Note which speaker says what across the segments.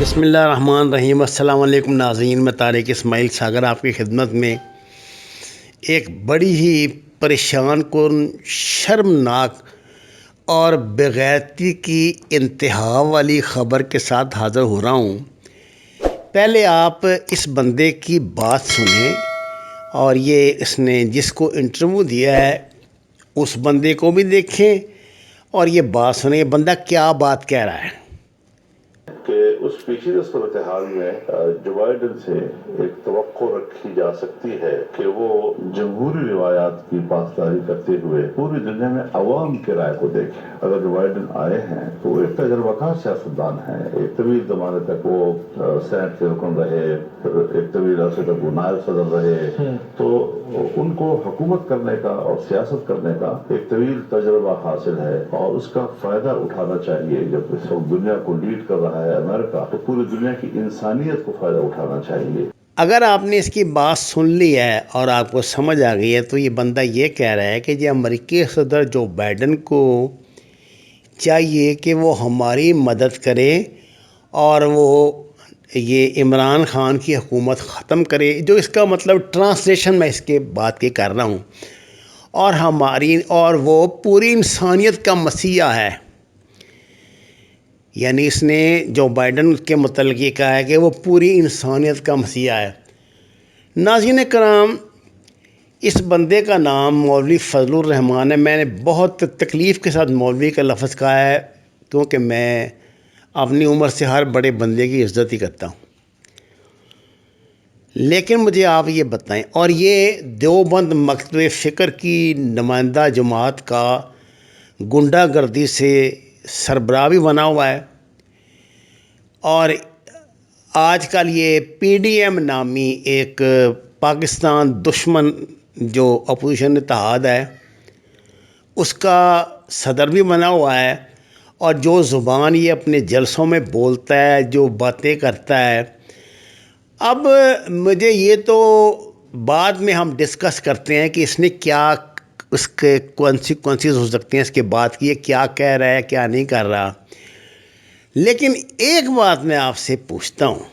Speaker 1: بسم اللہ الرحمن الرحیم۔ السلام علیکم ناظرین، میں طارق اسماعیل ساگر آپ کی خدمت میں ایک بڑی ہی پریشان کن، شرمناک اور بےغیرتی کی انتہا والی خبر کے ساتھ حاضر ہو رہا ہوں۔ پہلے آپ اس بندے کی بات سنیں اور اس نے جس کو انٹرویو دیا ہے اس بندے کو بھی دیکھیں اور یہ بات سنیں، یہ بندہ کیا بات کہہ رہا ہے
Speaker 2: کہ اس پیچیدہ صورتحال میں جو بائیڈن سے ایک توقع رکھی جا سکتی ہے کہ وہ جمہوری روایات کی پاسداری کرتے ہوئے پوری دنیا میں عوام کی رائے کو دیکھیں۔ اگر جو بائیڈن آئے ہیں تو وہ ایک تجربہ کار سیاستدان ہیں، ایک طویل زمانے تک وہ سینٹ کے رکن رہے، پھر ایک طویل عرصے تک وہ نائب صدر رہے، تو ان کو حکومت کرنے کا اور سیاست کرنے کا ایک طویل تجربہ حاصل ہے اور اس کا فائدہ اٹھانا چاہیے۔ جب اس وقت دنیا کو لیڈ کر رہا ہے امریکہ، تو پوری دنیا کی انسانیت کو فائدہ اٹھانا چاہیے۔
Speaker 1: اگر آپ نے اس کی بات سن لی ہے اور آپ کو سمجھ آ گئی ہے تو یہ بندہ یہ کہہ رہا ہے کہ جو امریکی صدر جو بائیڈن کو چاہیے کہ وہ ہماری مدد کرے اور وہ یہ عمران خان کی حکومت ختم کرے، جو اس کا مطلب ٹرانسلیشن میں اس کے بات کی کر رہا ہوں، اور وہ پوری انسانیت کا مسیحا ہے۔ یعنی اس نے جو بائیڈن کے متعلق یہ کہا ہے کہ وہ پوری انسانیت کا مسیحا ہے۔ ناظرین کرام، اس بندے کا نام مولوی فضل الرحمان ہے۔ میں نے بہت تکلیف کے ساتھ مولوی کا لفظ کہا ہے کیونکہ میں اپنی عمر سے ہر بڑے بندے کی عزت ہی کرتا ہوں، لیکن مجھے آپ یہ بتائیں، اور یہ دیوبند مکتب فکر کی نمائندہ جماعت کا گنڈا گردی سے سربراہ بھی بنا ہوا ہے، اور آج کل یہ پی ڈی ایم نامی ایک پاکستان دشمن جو اپوزیشن اتحاد ہے اس کا صدر بھی بنا ہوا ہے، اور جو زبان یہ اپنے جلسوں میں بولتا ہے، جو باتیں کرتا ہے۔ اب مجھے یہ تو بعد میں ہم ڈسکس کرتے ہیں کہ اس نے کیا، اس کے کونسیکوینسز ہو سکتے ہیں اس کے بعد کی، یہ کیا کہہ رہا ہے کیا نہیں کر رہا۔ لیکن ایک بات میں آپ سے پوچھتا ہوں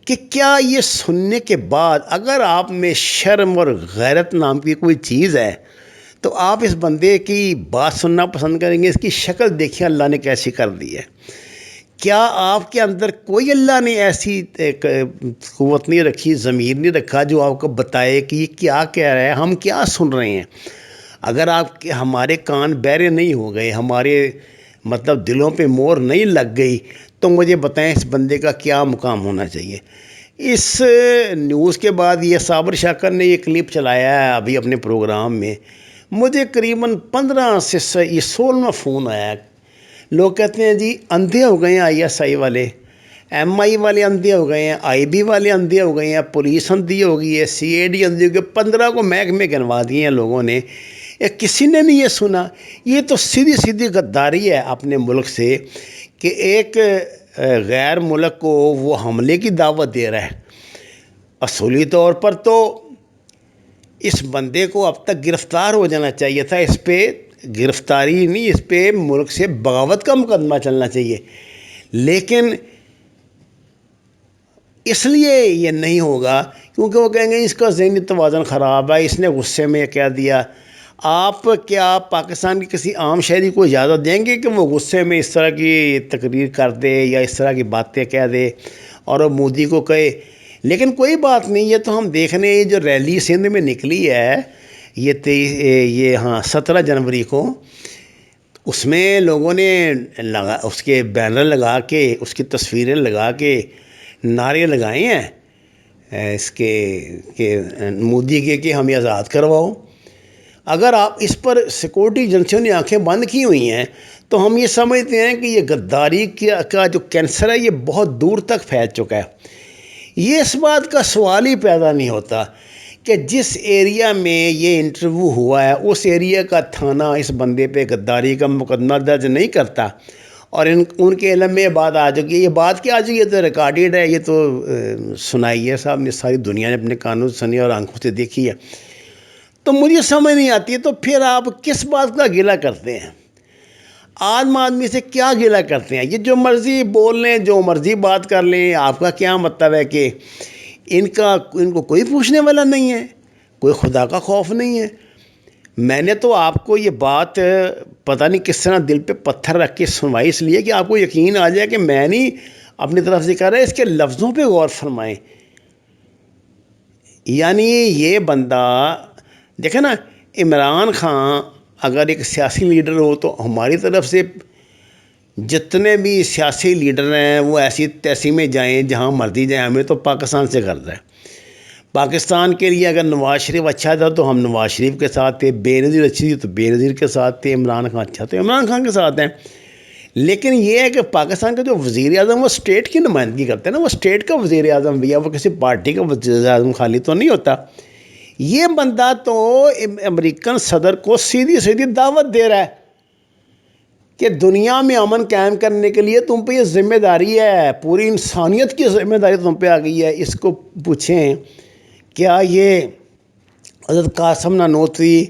Speaker 1: کہ کیا یہ سننے کے بعد اگر آپ میں شرم اور غیرت نام کی کوئی چیز ہے تو آپ اس بندے کی بات سننا پسند کریں گے؟ اس کی شکل دیکھیں اللہ نے کیسی کر دی ہے۔ کیا آپ کے اندر کوئی اللہ نے ایسی قوت نہیں رکھی، ضمیر نہیں رکھا جو آپ کو بتائے کہ یہ کیا کہہ رہا ہے، ہم کیا سن رہے ہیں؟ اگر آپ کے ہمارے کان بہرے نہیں ہو گئے، ہمارے مطلب دلوں پہ مور نہیں لگ گئی، تو مجھے بتائیں اس بندے کا کیا مقام ہونا چاہیے۔ اس نیوز کے بعد یہ صابر شاکر نے یہ کلپ چلایا ہے ابھی اپنے پروگرام میں، مجھے قریباً 15 سے 16واں فون آیا ہے۔ لوگ کہتے ہیں جی اندھے ہو گئے ہیں آئی ایس آئی والے، ایم آئی والے اندھے ہو گئے ہیں، آئی بی والے اندھے ہو گئے ہیں، پولیس اندھی ہو گئی ہے، سی اے ڈی اندھی ہو گئی، 15 کو محکمے گنوا دیے ہیں لوگوں نے۔ کسی نے نہیں یہ سنا؟ یہ تو سیدھی غداری ہے اپنے ملک سے کہ ایک غیر ملک کو وہ حملے کی دعوت دے رہا ہے۔ اصولی طور پر تو اس بندے کو اب تک گرفتار ہو جانا چاہیے تھا، اس پہ گرفتاری نہیں، اس پہ ملک سے بغاوت کا مقدمہ چلنا چاہیے، لیکن اس لیے یہ نہیں ہوگا کیونکہ وہ کہیں گے اس کا ذہنی توازن خراب ہے، اس نے غصے میں کہہ دیا۔ آپ کیا پاکستان کی کسی عام شہری کو اجازت دیں گے کہ وہ غصے میں اس طرح کی تقریر کر دے یا اس طرح کی باتیں کہہ دے اور وہ مودی کو کہے؟ لیکن کوئی بات نہیں، یہ تو ہم دیکھ رہے ہیں جو ریلی سندھ میں نکلی ہے یہ 17 جنوری کو، اس میں لوگوں نے اس کے بینر لگا کے، اس کی تصویریں لگا کے نعرے لگائے ہیں اس کے کہ مودی کے کہ ہمیں آزاد کرواؤ۔ اگر آپ اس پر سیکورٹی ایجنسیوں نے آنکھیں بند کی ہوئی ہیں تو ہم یہ سمجھتے ہیں کہ یہ غداری کا جو کینسر ہے یہ بہت دور تک پھیل چکا ہے۔ یہ اس بات کا سوال ہی پیدا نہیں ہوتا کہ جس ایریا میں یہ انٹرویو ہوا ہے اس ایریا کا تھانہ اس بندے پہ غداری کا مقدمہ درج نہیں کرتا، اور ان کے علم میں یہ بات آ چکی ہے۔ یہ بات کیا آ چکی ہے؟ یہ تو ریکارڈیڈ ہے، یہ تو سنائی ہے صاحب نے، ساری دنیا نے اپنے کانوں سے سنی اور آنکھوں سے دیکھی ہے۔ تو مجھے سمجھ نہیں آتی ہے تو پھر آپ کس بات کا گلہ کرتے ہیں؟ عام آدمی سے کیا گلہ کرتے ہیں؟ یہ جو مرضی بول لیں، جو مرضی بات کر لیں، آپ کا کیا مطلب ہے کہ ان کو کوئی پوچھنے والا نہیں ہے، کوئی خدا کا خوف نہیں ہے؟ میں نے تو آپ کو یہ بات پتہ نہیں کس طرح دل پہ پتھر رکھ کے سنوائی، اس لیے کہ آپ کو یقین آ جائے کہ میں نہیں اپنی طرف سے کہہ رہا، اس کے لفظوں پہ غور فرمائیں۔ یعنی یہ بندہ دیکھیں نا، عمران خان اگر ایک سیاسی لیڈر ہو تو ہماری طرف سے جتنے بھی سیاسی لیڈر ہیں وہ ایسی تیسی میں جائیں، جہاں مرضی جائیں، ہمیں تو پاکستان سے غرض ہے۔ پاکستان کے لیے اگر نواز شریف اچھا تھا تو ہم نواز شریف کے ساتھ تھے، بے نظیر اچھی تھی تو بے نظیر کے ساتھ تھے، عمران خان اچھا تو عمران خان کے ساتھ ہیں۔ لیکن یہ ہے کہ پاکستان کا جو وزیر اعظم وہ اسٹیٹ کی نمائندگی کرتے ہیں نا، وہ اسٹیٹ کا وزیر اعظم بھی ہے، وہ کسی پارٹی کا وزیر اعظم خالی تو نہیں ہوتا۔ یہ بندہ تو امریکن صدر کو سیدھی سیدھی دعوت دے رہا ہے کہ دنیا میں امن قائم کرنے کے لیے تم پہ یہ ذمہ داری ہے، پوری انسانیت کی ذمہ داری تم پہ آ گئی ہے۔ اس کو پوچھیں کیا یہ حضرت قاسم نانوتوی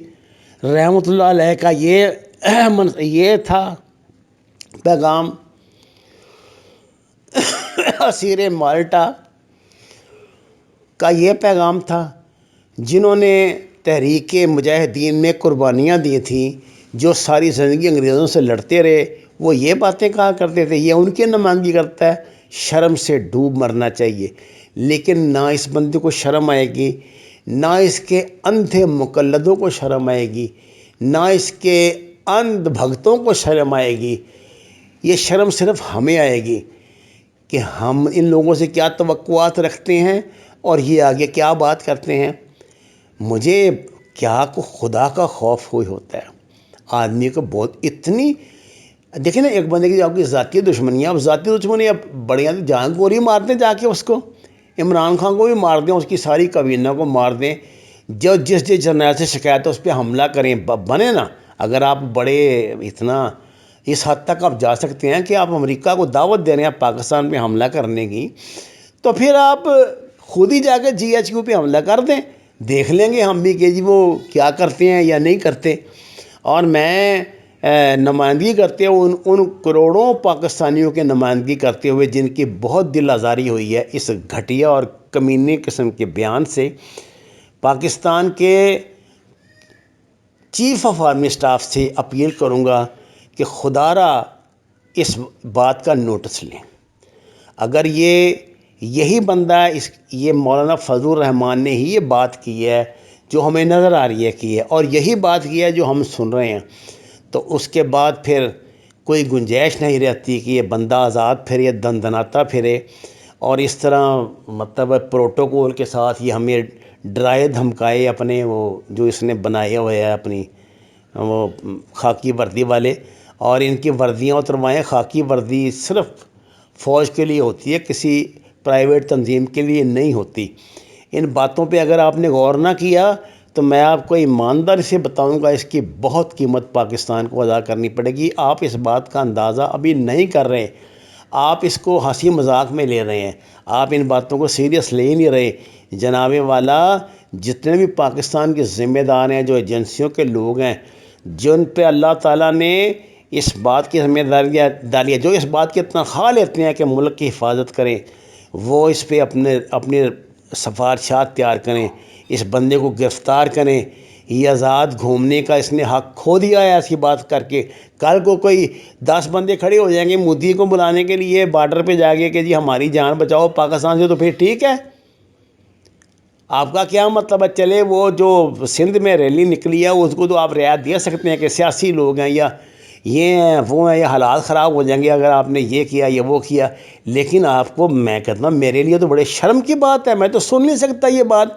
Speaker 1: رحمۃ اللہ علیہ کا یہ تھا پیغام، اسیر مالٹا کا یہ پیغام تھا، جنہوں نے تحریک مجاہدین میں قربانیاں دی تھیں، جو ساری زندگی انگریزوں سے لڑتے رہے، وہ یہ باتیں کہا کرتے تھے؟ یہ ان کی نمائندگی کرتا ہے؟ شرم سے ڈوب مرنا چاہیے۔ لیکن نہ اس بندے کو شرم آئے گی، نہ اس کے اندھے مقلدوں کو شرم آئے گی، نہ اس کے اندھ بھگتوں کو شرم آئے گی۔ یہ شرم صرف ہمیں آئے گی کہ ہم ان لوگوں سے کیا توقعات رکھتے ہیں اور یہ آگے کیا بات کرتے ہیں۔ مجھے کیا کو خدا کا خوف ہوئی ہوتا ہے آدمی کو، بہت اتنی دیکھیں نا، ایک بندے کی آپ کی ذاتی دشمنیاں، اب ذاتی دشمنی اب بڑی جان گوری مار دیں، جا کے اس کو عمران خان کو بھی مار دیں، اس کی ساری کابینہ کو مار دیں، جو جس جرنیل سے شکایت ہے اس پہ حملہ کریں، بنے نا۔ اگر آپ بڑے اتنا اس حد تک آپ جا سکتے ہیں کہ آپ امریکہ کو دعوت دے رہے ہیں پاکستان پہ حملہ کرنے کی، تو پھر آپ خود ہی جا کے GHQ پہ حملہ کر دیں، دیکھ لیں گے ہم بھی کہ جی وہ کیا کرتے ہیں یا نہیں کرتے۔ اور میں نمائندگی کرتے ہوئے ان کروڑوں پاکستانیوں کے نمائندگی کرتے ہوئے جن کی بہت دل آزاری ہوئی ہے اس گھٹیا اور کمینے قسم کے بیان سے، پاکستان کے چیف آف آرمی اسٹاف سے اپیل کروں گا کہ خدا را اس بات کا نوٹس لیں۔ اگر یہی بندہ یہ مولانا فضل الرحمان نے ہی یہ بات کی ہے جو ہمیں نظر آ رہی ہے کی ہے، اور یہی بات کی ہے جو ہم سن رہے ہیں، تو اس کے بعد پھر کوئی گنجائش نہیں رہتی کہ یہ بندہ آزاد پھرے، دندناتا پھرے، اور اس طرح مطلب پروٹوکول کے ساتھ یہ ہمیں ڈرائے دھمکائے، اپنے وہ جو اس نے بنائے ہوئے ہے اپنی وہ خاکی وردی والے، اور ان کی وردیاں اتروائیں۔ خاکی وردی صرف فوج کے لیے ہوتی ہے، کسی پرائیویٹ تنظیم کے لیے نہیں ہوتی۔ ان باتوں پہ اگر آپ نے غور نہ کیا تو میں آپ کو ایمانداری سے بتاؤں گا اس کی بہت قیمت پاکستان کو ادا کرنی پڑے گی۔ آپ اس بات کا اندازہ ابھی نہیں کر رہے، آپ اس کو ہنسی مذاق میں لے رہے ہیں، آپ ان باتوں کو سیریس لے ہی نہیں رہے۔ جناب والا، جتنے بھی پاکستان کے ذمہ دار ہیں، جو ایجنسیوں کے لوگ ہیں، جن پہ اللہ تعالیٰ نے اس بات کی ذمہ داری ہے، جو اس بات کی تنخواہ لیتے ہیں کہ ملک کی حفاظت کریں، وہ اس پہ اپنے سفارشات تیار کریں، اس بندے کو گرفتار کریں۔ یہ آزاد گھومنے کا اس نے حق کھو دیا ہے ایسی بات کر کے۔ کل کو کوئی 10 بندے کھڑے ہو جائیں گے مودی کو بلانے کے لیے بارڈر پہ جا کے کہ جی ہماری جان بچاؤ پاکستان سے، تو پھر ٹھیک ہے، آپ کا کیا مطلب ہے؟ چلے وہ جو سندھ میں ریلی نکلی ہے اس کو تو آپ رعایت دے سکتے ہیں کہ سیاسی لوگ ہیں یا یہ ہیں وہ ہیں، یا حالات خراب ہو جائیں گے اگر آپ نے یہ کیا یا وہ کیا، لیکن آپ کو میں کہتا ہوں میرے لیے تو بڑے شرم کی بات ہے، میں تو سن نہیں سکتا یہ بات،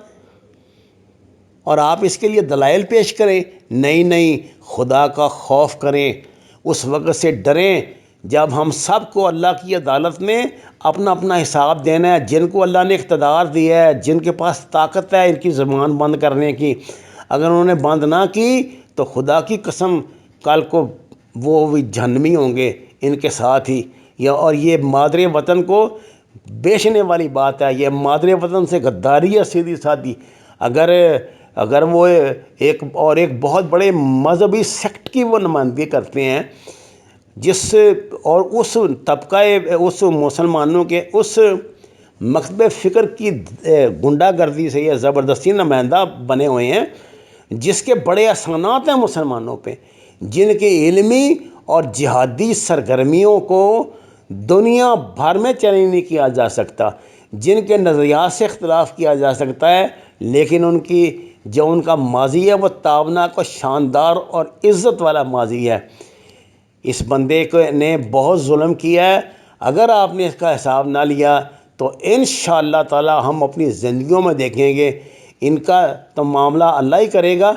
Speaker 1: اور آپ اس کے لیے دلائل پیش کریں۔ نہیں، خدا کا خوف کریں، اس وقت سے ڈریں جب ہم سب کو اللہ کی عدالت میں اپنا اپنا حساب دینا ہے۔ جن کو اللہ نے اقتدار دیا ہے، جن کے پاس طاقت ہے ان کی زبان بند کرنے کی، اگر انہوں نے بند نہ کی تو خدا کی قسم کل کو وہ بھی جہنمی ہوں گے ان کے ساتھ ہی۔ اور یہ مادر وطن کو بیچنے والی بات ہے، یہ مادر وطن سے غداری ہے سیدھی سادھی۔ اگر وہ ایک بہت بڑے مذہبی سیکٹ کی وہ نمائندگی کرتے ہیں، جس اور اس طبقہ اس مسلمانوں کے اس مکتب فکر کی گنڈا گردی سے یہ زبردستی نمائندہ بنے ہوئے ہیں جس کے بڑے احسانات ہیں مسلمانوں پہ، جن کی علمی اور جہادی سرگرمیوں کو دنیا بھر میں چیلنج نہیں کیا جا سکتا، جن کے نظریات سے اختلاف کیا جا سکتا ہے، لیکن ان کی جو ان کا ماضی ہے وہ تابناک و شاندار اور عزت والا ماضی ہے۔ اس بندے کو نے بہت ظلم کیا ہے، اگر آپ نے اس کا حساب نہ لیا تو انشاءاللہ تعالی ہم اپنی زندگیوں میں دیکھیں گے، ان کا تو معاملہ اللہ ہی کرے گا،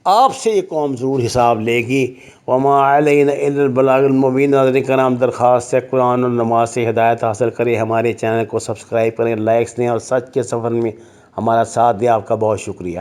Speaker 1: آپ سے یہ قوم ضرور حساب لے گی۔ وما علینا الا البلاغ المبین۔ ناظرین کرام، درخواست ہے قرآن اور نماز سے ہدایت حاصل کریں، ہمارے چینل کو سبسکرائب کریں، لائکس دیں اور سچ کے سفر میں ہمارا ساتھ دیں۔ آپ کا بہت شکریہ۔